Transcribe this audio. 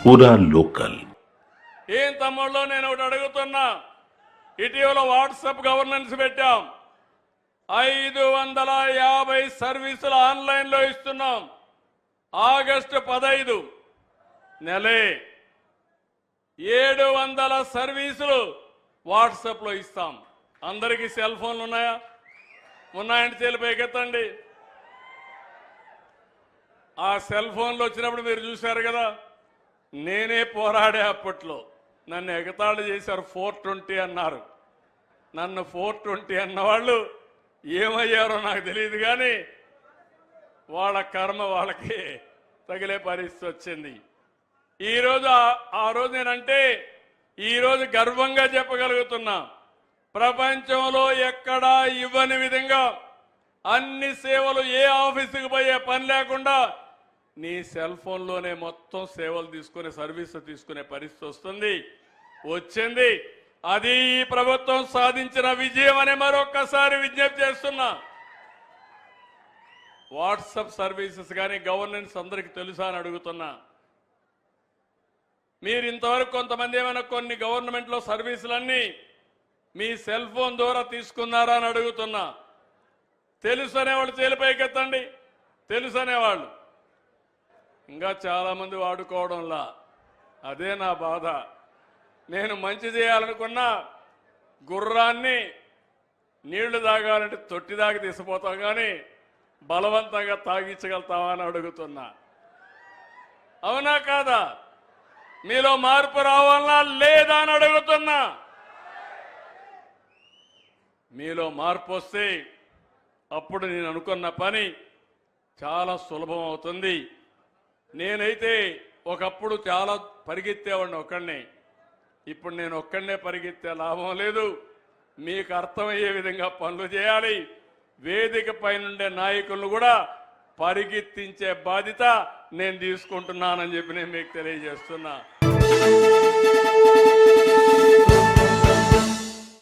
పూరా లోకల్. ఏం తమ్ముళ్ళు, నేను ఒకటి అడుగుతున్నా. ఇటీవల వాట్సాప్ గవర్నెన్స్ పెట్టాం. 550 సర్వీసులు ఆన్లైన్లో ఇస్తున్నాం. ఆగస్టు 15 నెలే 700 సర్వీసులు వాట్సాప్లో ఇస్తాం. అందరికీ సెల్ ఫోన్లు ఉన్నాయా? ఉన్నాయంటే చేతులు పైకెత్తండి. ఆ సెల్ ఫోన్లు వచ్చినప్పుడు మీరు చూశారు కదా, నేనే పోరాడే. అప్పట్లో నన్ను ఎగతాళి చేశారు. 420 అన్నారు. నన్ను 420 అన్నవాళ్ళు ఏమయ్యారో నాకు తెలియదు, కానీ వాళ్ళ కర్మ వాళ్ళకి తగిలే పరిస్థితి వచ్చింది. ఈరోజు ఆ రోజు నేనంటే ఈరోజు గర్వంగా చెప్పగలుగుతున్నా, ప్రపంచంలో ఎక్కడా ఇవ్వని విధంగా అన్ని సేవలు ఏ ఆఫీసుకు పోయే పని లేకుండా నీ సెల్ ఫోన్లోనే మొత్తం సేవలు తీసుకునే సర్వీసు తీసుకునే పరిస్థితి వచ్చింది. అది ఈ ప్రభుత్వం సాధించిన విజయం అని మరొక్కసారి విజ్ఞప్తి చేస్తున్నా. వాట్సాప్ సర్వీసెస్ కానీ గవర్నెన్స్ అందరికీ తెలుసా అని అడుగుతున్నా. మీరు ఇంతవరకు కొంతమంది ఏమైనా కొన్ని గవర్నమెంట్లో సర్వీసులన్నీ మీ సెల్ ఫోన్ ద్వారా తీసుకున్నారా అని అడుగుతున్నా. తెలుసు అనేవాళ్ళు చేలిపైకెత్తండి. తెలుసు అనేవాళ్ళు ఇంకా చాలామంది వాడుకోవడంలా. అదే నా బాధ. నేను మంచి చేయాలనుకున్నా గుర్రాన్ని నీళ్లు తాగాలంటే తొట్టి దాకా తీసిపోతాం, కానీ బలవంతంగా తాగించగలుగుతామా అని అడుగుతున్నా. అవునా కాదా? మీలో మార్పు రావాలా లేదా అని అడుగుతున్నా. మీలో మార్పు వస్తే అప్పుడు నేను అనుకున్న పని చాలా సులభం అవుతుంది. నేనైతే ఒకప్పుడు చాలా పరిగెత్తేవాడిని ఒక్కడినే. ఇప్పుడు నేను ఒక్కడనే పరిగెత్తే లాభం లేదు. మీకు అర్థమయ్యే విధంగా పనులు చేయాలి. వేదిక పైనుండే నాయకులను కూడా పరిగెత్తించే బాధ్యత నేను తీసుకుంటున్నానని చెప్పి నేను మీకు తెలియజేస్తున్నా.